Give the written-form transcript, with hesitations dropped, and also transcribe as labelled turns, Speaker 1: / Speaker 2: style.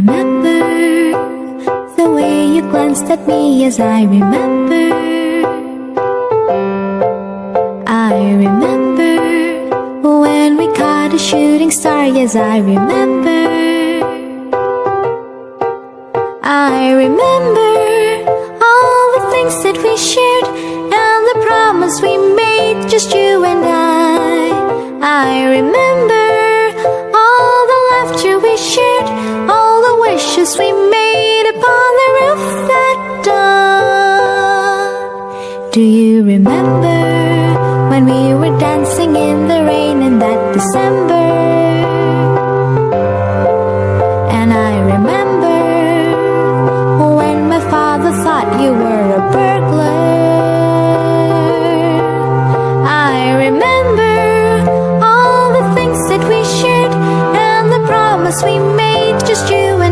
Speaker 1: remember the way you glanced at me. Yes, I remember. I remember when we caught a shooting star. Yes, I remember. I remember all the things that we shared and the promise we made, just you and I remember all the laughter we shared, all the wishes we made upon the roof that dawn. Do you remember when we were dancing in the rain in that December? And I remember when my father thought you were a burglar. I remember all the things that we shared and the promise we made, just you and